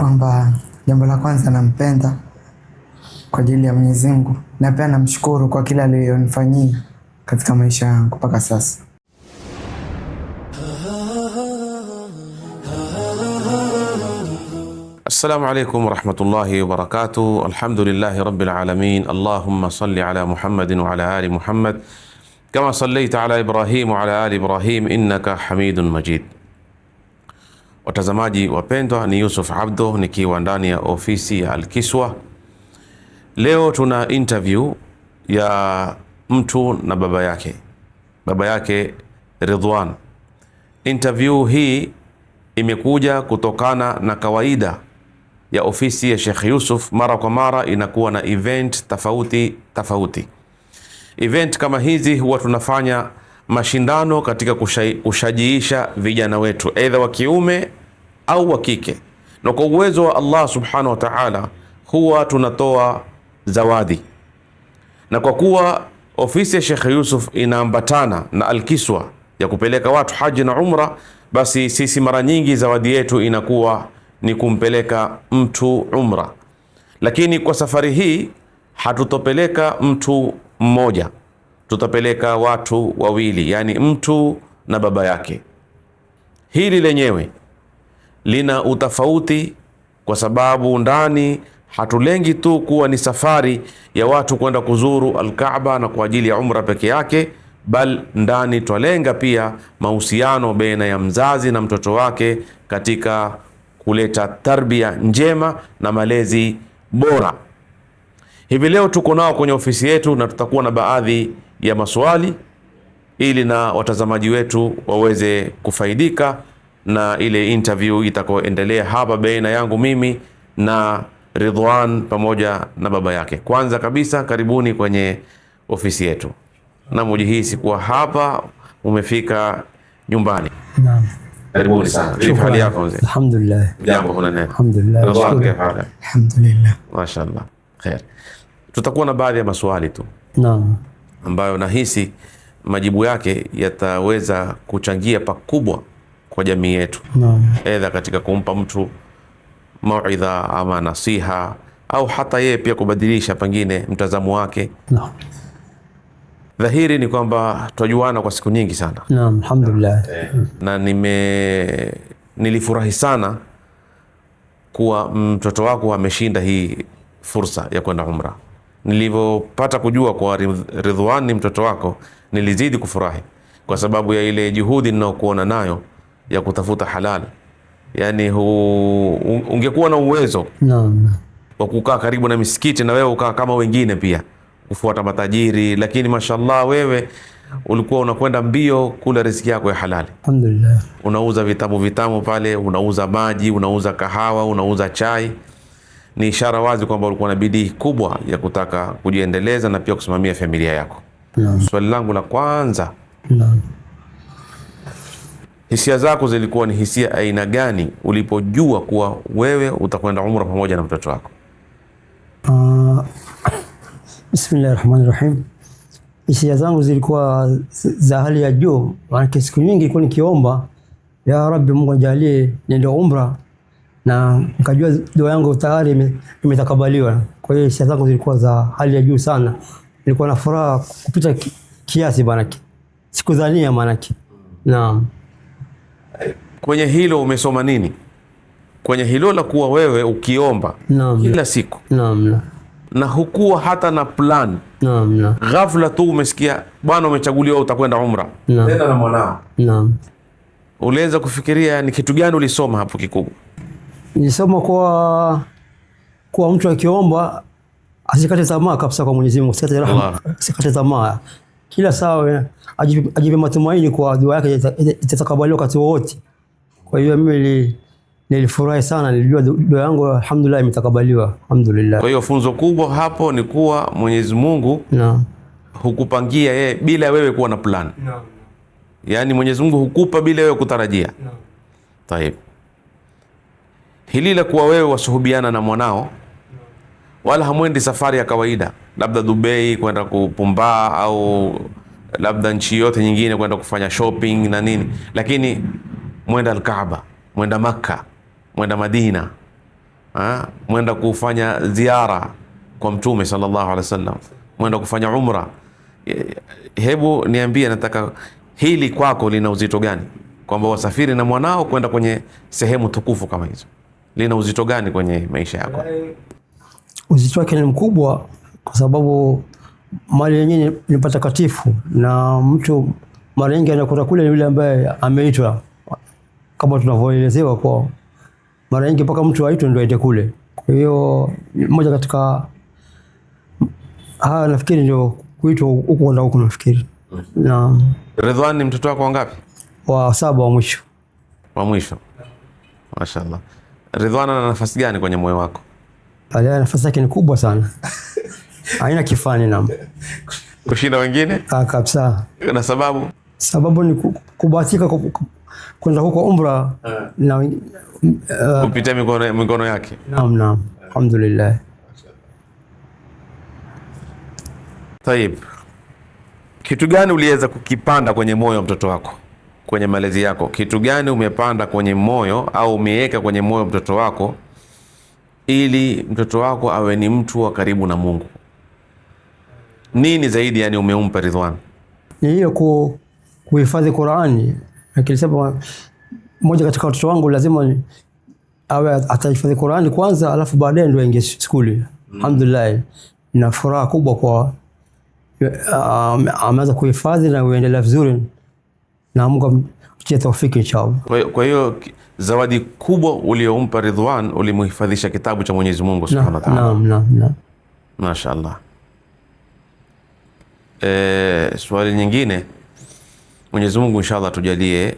kwamba jambo la kwanza nampenda kwa ajili ya Mwenyezi Mungu, na pia namshukuru kwa kila aliyonifanyia katika maisha yangu mpaka sasa. Assalamu alaikum warahmatullahi wabarakatuh. Alhamdulillahi rabbil alamin. Allahumma salli ala Muhammadin wa ala ali Muhammad kama sallaita ala Ibrahim wa ala ali Ibrahim innaka hamidun majid. Watazamaji wapendwa, ni Yusuf Abdo nikiwa ndani ya ofisi ya Al-Kiswa. Leo tuna interview ya mtu na baba yake Ridwan. Interview hii imekuja kutokana na kawaida ya ofisi ya Sheikh Yusuf. Mara kwa mara inakuwa na event tofauti. Event kama hizi huwa tunafanya mashindano katika kushajiisha vijana wetu, aidha wa kiume au wa kike, na kwa uwezo wa Allah subhanahu wa ta'ala huwa tunatoa zawadi. Na kwa kuwa ofisi ya Sheikh Yusuf inaambatana na Al-Kiswa ya kupeleka watu haji na umra, basi sisi mara nyingi zawadi yetu inakuwa ni kumpeleka mtu umra. Lakini kwa safari hii hatutopeleka mtu mmoja, tutapeleka watu wawili, yani mtu na baba yake. Hili lenyewe lina utofauti kwa sababu ndani hatulengi tu kuwa ni safari ya watu kwenda kuzuru Al-Kaaba na kwa ajili ya umra peke yake, bal ndani twalenga pia mahusiano baina ya mzazi na mtoto wake katika kuleta tarbia njema na malezi bora. Hivi leo tuko nao kwenye ofisi yetu na tutakuwa na baadhi ya maswali ili na watazamaji wetu waweze kufaidika na ile interview itakayoendelea hapa baina yangu mimi na Ridwan pamoja na baba yake. Kwanza kabisa, karibuni kwenye ofisi yetu. Na mujihisi kuwa hapa umefika nyumbani. Naam. Karibuni sana. Vipi hali yako mzee? Alhamdulillah. Jambo kuna nini? Alhamdulillah. Alhamdulillah. Mashaallah. Khair. Tutakuwa na baadhi ya maswali tu. Naam. Ambayo nahisi majibu yake yataweza kuchangia pakubwa kwa jamii yetu. Naam. Aidha katika kumpa mtu mauidha ama nasiha, au hata yeye pia kubadilisha pengine mtazamo wake. Naam. Dhahiri ni kwamba tujuana kwa siku nyingi sana. Naam, alhamdulillah. Na nilifurahi sana kuwa mtoto wako ameshinda hii fursa ya kwenda umra. Nilivyopata kujua kwa Ridwan ni mtoto wako, nilizidi kufurahi kwa sababu ya ile juhudi ninayokuona nayo ya kutafuta halal. Yani ungekuwa na uwezo wa kukaa karibu na misikiti na wewe ukaa kama wengine pia kufuata matajiri, lakini mashallah wewe ulikuwa unakwenda mbio kula riziki yako ya halali. Alhamdulillah. Unauza vitamu pale, unauza maji, unauza kahawa, unauza chai. Ni ishara wazi kwamba ulikuwa na bidii kubwa ya kutaka kujiendeleza na pia kusimamia familia yako. Swali langu la kwanza, hisia zako zilikuwa ni hisia aina gani ulipojua kuwa wewe utakwenda umra pamoja na mtoto wako? Bismillahirrahmanirrahim. Hisia zangu zilikuwa za hali ya juu, maana siku nyingi nilikuwa nikiomba, ya Rabbi, Mungu ajalie niende umra, na nikajua dua yangu tayari imetakabaliwa. Kwa hiyo hisia zangu zilikuwa za hali ya juu sana. Nilikuwa na furaha kupita kiasi bana, sikudhania maana. Naam. Kwenye hilo umesoma nini? Kwenye hilo la kuwa wewe ukiomba kila siku. Naam. Na hukuwa hata na plan. Naam. Ghafla tu umesikia bwana umechaguliwa utakwenda umra. Tena na mwanao. Naam. Ulianza kufikiria ni kitu gani ulisoma hapo kikubwa? Nilisoma kwa mtu akiomba asikate tamaa kabisa kwa Mwenyezi Mungu, asikate tamaa. Kila saa ajipe matumaini kwa dua yake itatakabaliwa wakati wote. Kwa hiyo mimi nilifurahi sana, nilijua dua yangu alhamdulillah imetakabaliwa, alhamdulillah. Kwa hiyo funzo kubwa hapo ni kuwa Mwenyezi Mungu hukupangia yeye bila wewe kuwa na plan. Yani Mwenyezi Mungu hukupa bila wewe kutarajia. Taib. Hili la kuwa wewe wasuhubiana na mwanao, wala hamwendi safari ya kawaida, labda Dubai kwenda kupumbaa au labda nchi yote nyingine kwenda kufanya shopping na nini, lakini mwenda Al-Kaaba, mwenda Makka, mwenda Madina, mwenda kufanya ziara kwa Mtume sallallahu alaihi wasallam, mwenda kufanya umra. Hebu niambie, nataka hili kwako lina uzito gani, kwamba wasafiri na mwanao kwenda kwenye sehemu tukufu kama hizo? Lina uzito gani kwenye maisha yako? Uzito wake ni mkubwa, kwa sababu mali yenyewe ni patakatifu, na mtu mara nyingi anakwenda kule yule ambaye ameitwa, kama tunavyoelezewa, kwa mara nyingi mpaka mtu aitwe ndio aende kule. Kwa hiyo mmoja katika nafikiri ndio kuitwa huko kwenda huko, nafikiri. Na Ridwan ni mtoto wako wangapi? Wa 7 wa mwisho. Wa mwisho. Mashaallah. Ridwan ana nafasi gani kwenye moyo wako? Aliya, nafasi yake ni kubwa sana. Haina kifani na kushinda wengine? Kabisa. Na sababu ni kubahatika kwenda huko umra na kupitia mikono yake. Naam. Alhamdulillah. Tayeb. Kitu gani uliweza kukipanda kwenye moyo wa mtoto wako kwenye malezi yako? Kitu gani umepanda kwenye moyo au umeweka kwenye moyo mtoto wako ili mtoto wako awe ni mtu wa karibu na Mungu? Nini zaidi yani umeumpa Ridwan? Ni hiyo kuhifadhi Qur'ani. Akilisema mmoja katika watoto wangu lazima awe atahifadhi Qur'ani kwanza, alafu baadaye ndio aingie shule. Alhamdulillah, na furaha kubwa kwa ameanza kuhifadhi na kuendelea vizuri, na Mungu atie taufiki inshallah. Kwa hiyo zawadi kubwa uliompa Ridwan, ulimhifadhisha kitabu cha Mwenyezi Mungu Subhanahu wa Ta'ala. Naam. Mashaallah. Swali nyingine, Mwenyezi Mungu inshallah tujalie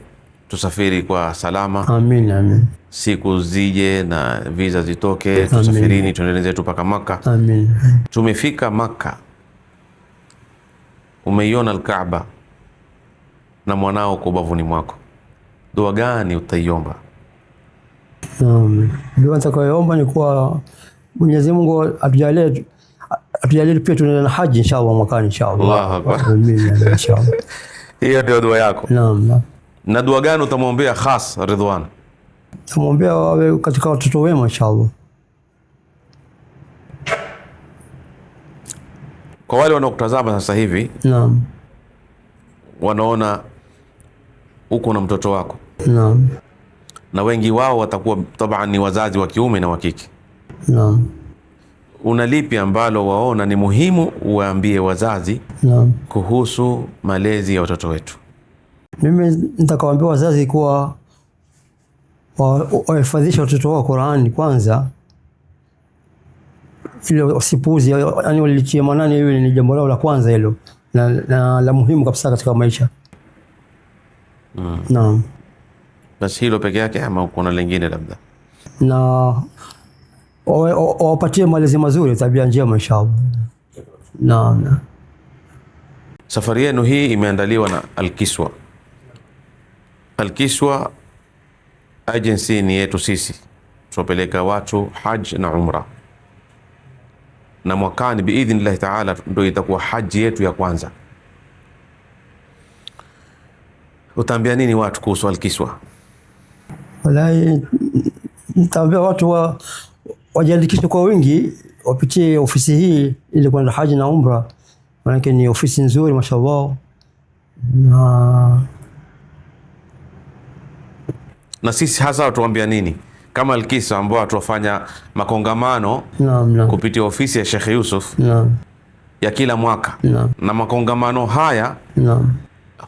tusafiri kwa salama. Amin. Siku zije na visa zitoke, tusafirini tuendelee zetu mpaka Maka. Amin. Tumefika Maka, umeiona Al-Kaaba na mwanao kwa bavuni mwako, dua gani utaiomba? Dua nitakayoomba ni kwa Mwenyezi Mungu atujalie pia tunaenda na haji inshallah mwakani inshallah. Allahu Akbar. Amin inshallah. Hiyo ndio dua yako? Naam. Na dua gani utamwombea khas Ridwan? Tamwombea wawe katika watoto wema inshallah. Kwa wale wanaokutazama sasa hivi, naam, wanaona uko na mtoto wako, naam, na wengi wao watakuwa taban ni wazazi wa kiume na wa kike, naam, una lipi ambalo waona ni muhimu uwaambie wazazi, naam, kuhusu malezi ya watoto wetu? Mimi nitakawaambia wazazi kuwa wahifadhisha watoto wao Qur'ani kwanza, ile wasipuuzi, yani walitie manani. Hiyo ni jambo lao la kwanza hilo na la muhimu kabisa katika maisha. Naam. Basi hilo peke yake ama kuna lingine labda? Na wapatie malezi mazuri, tabia njema inshallah. Naam. Safari yenu hii imeandaliwa na Al-Kiswa. Al-Kiswa agency ni yetu sisi, tupeleka watu haji na umra, na mwakani biidhnillah taala ndio itakuwa haji yetu ya kwanza. Utaambia nini watu kuhusu Al-Kiswa? Wallahi nitaambia watu wajiandikishe kwa wingi, wapitie ofisi hii ili kwenda haji na umra, maana ni ofisi nzuri mashallah. Na sisi hasa tuambia nini kama Al-Kiswa ambao watufanya makongamano, naam, kupitia ofisi ya Sheikh Yusuf, naam, ya kila mwaka, naam, na makongamano haya, naam,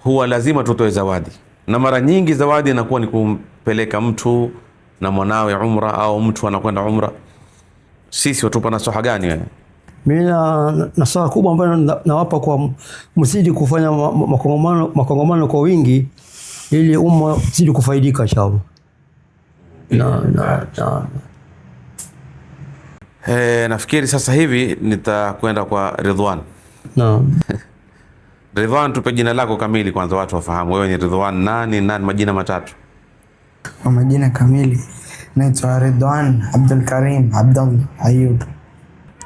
huwa lazima tutoe zawadi, na mara nyingi zawadi inakuwa ni kumpeleka mtu na mwanawe umra, au mtu anakwenda umra. Sisi watupa nasaha gani wewe? Mimi nasaha kubwa ambayo nawapa kwa msidi kufanya makongamano kwa wingi, ili umma zidi kufaidika inshallah. Nafikiri sasa hivi nitakwenda kwa Ridwan. Naam. Ridwan, tupe jina lako kamili kwanza, watu wafahamu wewe ni Ridwan nani, majina matatu. Kwa majina kamili naitwa Ridwan Abdul Karim Abdullah Ayub.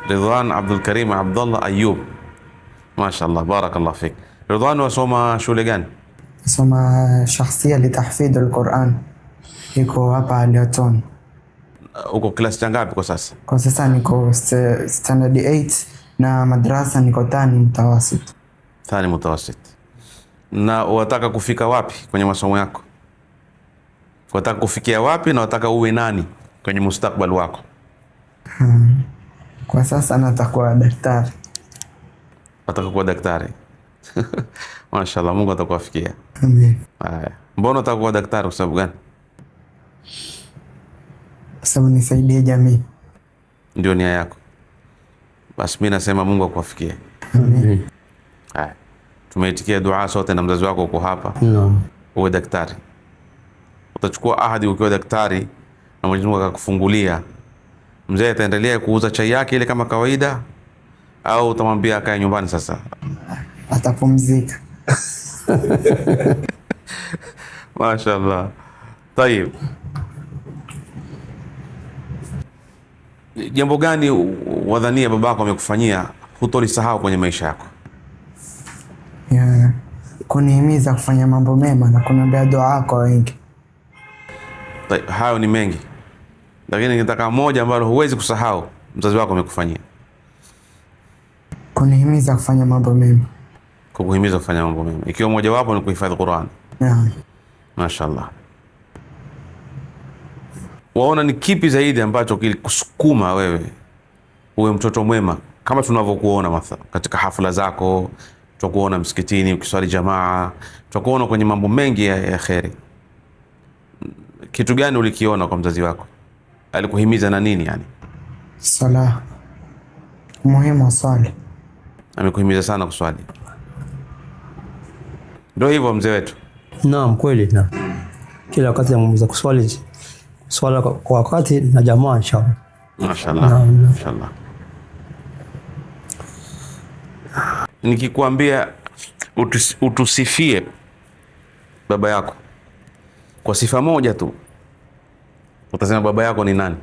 Ridwan Abdul Karim Abdullah Ayub. Mashaallah, barakallah fik. Ridwan, wasoma shule gani? Nasoma shakhsia litahfidh al-Quran, iko hapa Lyoton. Uko class cha ngapi kwa sasa? Kwa sasa niko standard 8 na madrasa niko thani mutawasit. Thani mutawasit. Na unataka kufika wapi kwenye masomo yako? Unataka kufikia wapi na unataka uwe nani kwenye mustakbal wako? Kwa sasa nataka kuwa daktari. Nataka kuwa daktari. Mashaallah, Mungu atakuwafikia. Amen. Haya. Mbona unataka kuwa daktari kwa sababu gani? Sababu nisaidie jamii. Ndio nia yako. Basi mimi nasema Mungu akuwafikie. Amen. Haya. Tumeitikia dua sote na mzazi wako uko hapa. Naam. Uwe daktari. Utachukua ahadi ukiwa daktari na Mwenyezi Mungu akakufungulia. Mzee ataendelea kuuza chai yake ile kama kawaida au utamwambia akae nyumbani sasa? Atapumzika. Mashaallah. Tayeb. Jambo gani wadhania babako amekufanyia hutolisahau kwenye maisha yako? Yeah. Kunihimiza kufanya mambo mema na kuniombea dua kwa wengi. Hayo ni mengi, lakini nitaka moja ambalo huwezi kusahau mzazi wako amekufanyia. Kunihimiza kufanya mambo mema. Kukuhimiza kufanya mambo mema, ikiwa moja wapo ni kuhifadhi Qur'an. Yeah. Mashaallah. Waona ni kipi zaidi ambacho kilikusukuma wewe uwe mtoto mwema kama tunavyokuona katika hafla zako, tukuona msikitini ukiswali jamaa, tukuona kwenye mambo mengi ya kheri? Kitu gani ulikiona kwa mzazi wako? Alikuhimiza na nini yani? Sala. Muhimu wa swali. Amekuhimiza sana kuswali. Ndio hivyo mzee wetu. Naam, kweli na kila wakati namuhimiza kuswali swala kwa wakati na jamaa inshallah. Mashaallah. Mashaallah. Nikikwambia utusifie baba yako kwa sifa moja tu, utasema baba yako ni nani?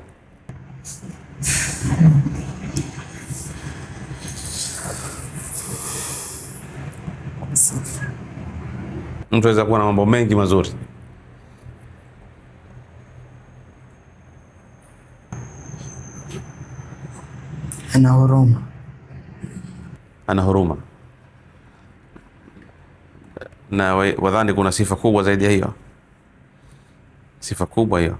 Mtu aweza kuwa na mambo mengi mazuri. Ana huruma. Ana huruma. Na wadhani kuna sifa kubwa zaidi ya hiyo? Sifa kubwa hiyo.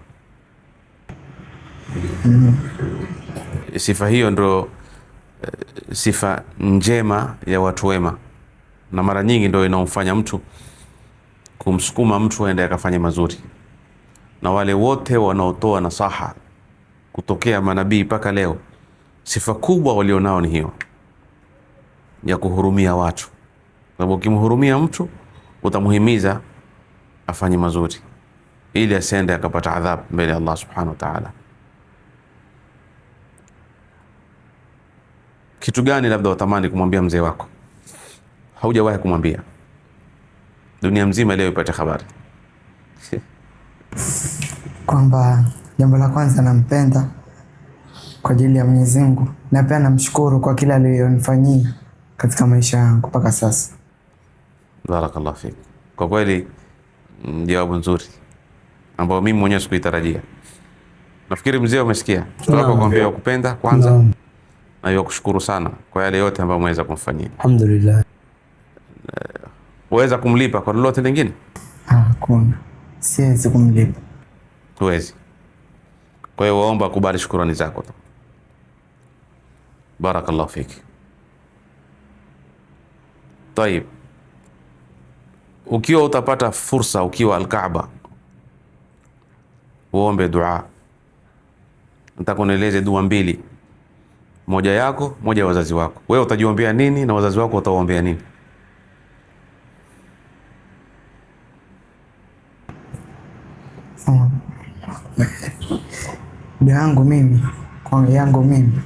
Sifa hiyo ndio sifa njema ya watu wema, na mara nyingi ndio inaomfanya mtu kumsukuma mtu aende akafanye mazuri. Na wale wote wanaotoa nasaha kutokea manabii mpaka leo, sifa kubwa walionao ni hiyo ya kuhurumia watu. Sababu ukimhurumia mtu utamuhimiza afanye mazuri ili asiende akapata adhabu mbele ya Allah subhanahu wa ta'ala. Kitu gani labda utamani kumwambia mzee wako haujawahi kumwambia, dunia mzima leo ipate habari? Kwamba jambo la kwanza nampenda kwa ajili ya Mwenyezi Mungu, na pia namshukuru kwa kila aliyonifanyia katika maisha yangu mpaka sasa. Barakallah fik. Kwa kweli jawabu nzuri ambao mimi mwenyewe sikuitarajia. Nafikiri mzee umesikia. Tunapokuambia kupenda kwanza na hiyo kushukuru sana kwa yale yote ambayo umeweza kumfanyia. Alhamdulillah. Waweza kumlipa kwa lolote lingine? Hakuna. Siwezi kumlipa. Huwezi. Kwa hiyo waomba kubali shukrani zako tu. Barakallahu fiki. Tayeb. Ukiwa utapata fursa ukiwa Al-Kaaba, uombe dua. Nataka unieleze dua mbili. Moja yako, moja ya wazazi wako. Wewe utajiombea nini na wazazi wako utawaombea nini? Dua yangu mimi, kwa yangu mimi,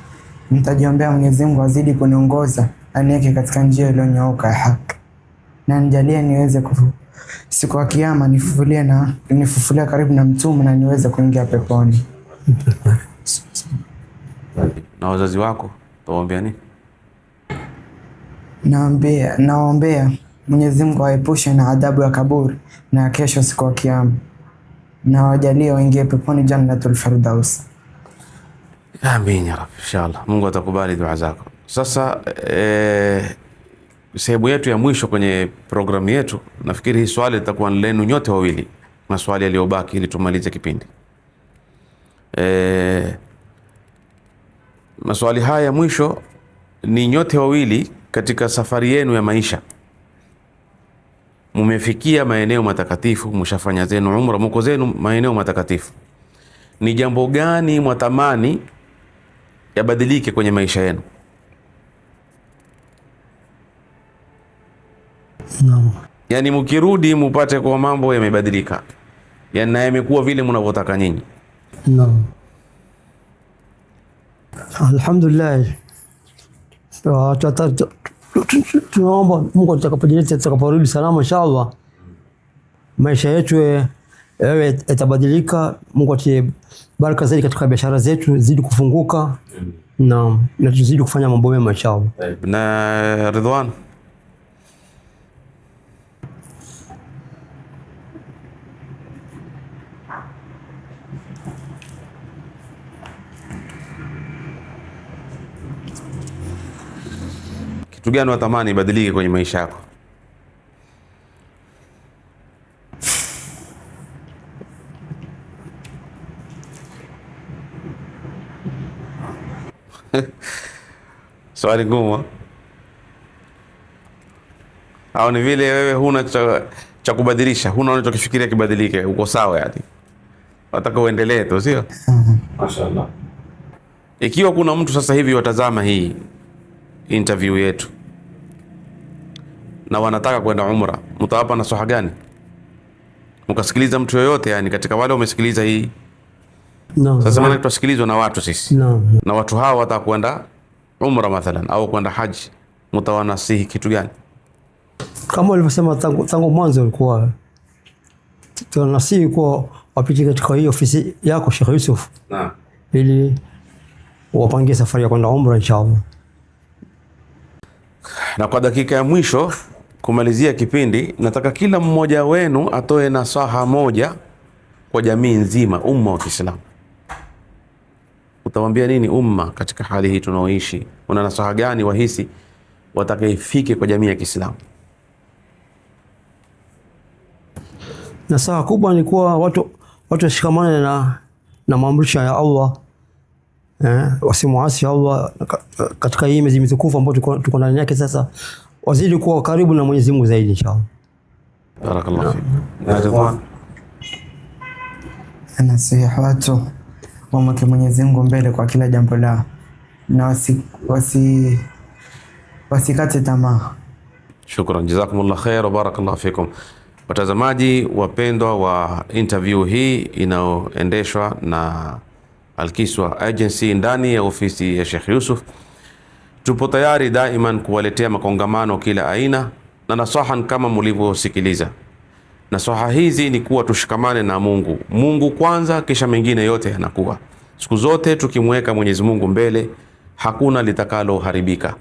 nitajiombea Mwenyezi Mungu azidi kuniongoza, aniweke katika njia iliyonyooka ya haki. Na nijalie niweze siku ya kiyama nifufulie karibu na mtume na niweze kuingia peponi. Na wazazi wako utawaombea nini? Naombea Mwenyezi Mungu aepushe na adhabu ya kaburi na kesho siku ya kiyama, na wajalie waingie peponi Jannatul Firdaus. Amin ya Rabbi, inshallah Mungu atakubali dua zako. Sasa sehemu yetu ya mwisho kwenye programu yetu, nafikiri hii swali litakuwa lenu nyote wawili, maswali yaliyobaki ili tumalize kipindi. Maswali haya ya mwisho ni nyote wawili katika safari yenu ya maisha. Mumefikia maeneo matakatifu, mshafanya zenu umra, mko zenu maeneo matakatifu. Ni jambo gani mwatamani yabadilike kwenye maisha yenu? Naam. Yani mkirudi mupate kwa mambo yamebadilika, yani na yamekuwa vile mnavyotaka nyinyi. Naam. Alhamdulillah. Tunaomba Mungu atakaporudi salama inshallah, maisha yetu yatabadilika. Mungu atie baraka zaidi katika biashara zetu, zidi kufunguka na tuzidi kufanya mambo mema inshallah. Na Ridwan, kitu gani watamani ibadilike kwenye maisha yako? Swali gumu au ni vile wewe huna cha kubadilisha, huna unachokifikiria kibadilike, uko sawa yani, wataka uendelee tu, sio? Mashaallah. Ikiwa kuna mtu sasa hivi watazama hii interview yetu na wanataka kwenda umra, mtawapa nasaha gani? Mkasikiliza mtu yoyote yani katika wale wamesikiliza hii. No. Sasa maana tutasikilizwa na watu sisi. No. Na watu hao watakwenda umra mathalan au kwenda haji, mtawanasihi kitu gani? Kama walivyosema tangu mwanzo, ulikuwa tunasihi kwa wapite katika hii ofisi yako Sheikh Yusuf. Naam. Ili wapangie safari ya kwenda umra inshallah. Na kwa dakika ya mwisho kumalizia kipindi, nataka kila mmoja wenu atoe nasaha moja kwa jamii nzima, umma wa Kiislamu. Utawaambia nini umma katika hali hii tunaoishi? Una nasaha gani wahisi watakaifike kwa jamii ya Kiislamu? Nasaha kubwa ni kuwa watu washikamane na maamrisho ya Allah, wasimuasi Allah katika hii miezi mitukufu ambayo tuko ndani yake. Sasa wazidi kuwa karibu na Mwenyezi Mungu zaidi inshallah. Barakallahu fik. Na Ridwan, nasihi watu wamweke Mwenyezi Mungu mbele kwa kila jambo lao na wasikate tamaa. Shukran, jazakumullah khair wa barakallahu fikum. Watazamaji wapendwa wa interview hii inayoendeshwa na Al-Kiswa Agency ndani ya ofisi ya Sheikh Yusuf, tupo tayari daiman kuwaletea makongamano kila aina na nasaha kama mlivyosikiliza. Nasaha hizi ni kuwa tushikamane na Mungu kwanza, kisha mengine yote yanakuwa. Siku zote tukimweka Mwenyezi Mungu mbele, hakuna litakalo haribika.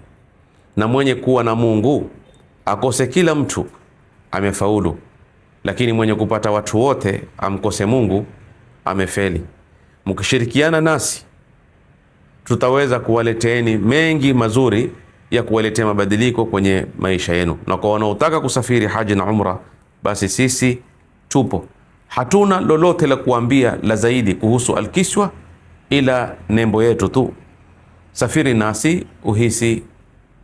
Na mwenye kuwa na Mungu akose kila mtu amefaulu, lakini mwenye kupata watu wote amkose Mungu amefeli. Mkishirikiana nasi tutaweza kuwaleteeni mengi mazuri ya kuwaletea mabadiliko kwenye maisha yenu. Na kwa wanaotaka kusafiri haji na umra, basi sisi tupo. Hatuna lolote la kuambia la zaidi kuhusu Al-Kiswa ila nembo yetu tu. Safiri nasi uhisi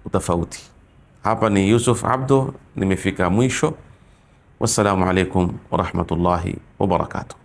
utafauti. Hapa ni Yusuf Abdo, nimefika mwisho. Wassalamu alaikum wa rahmatullahi wa barakatuh.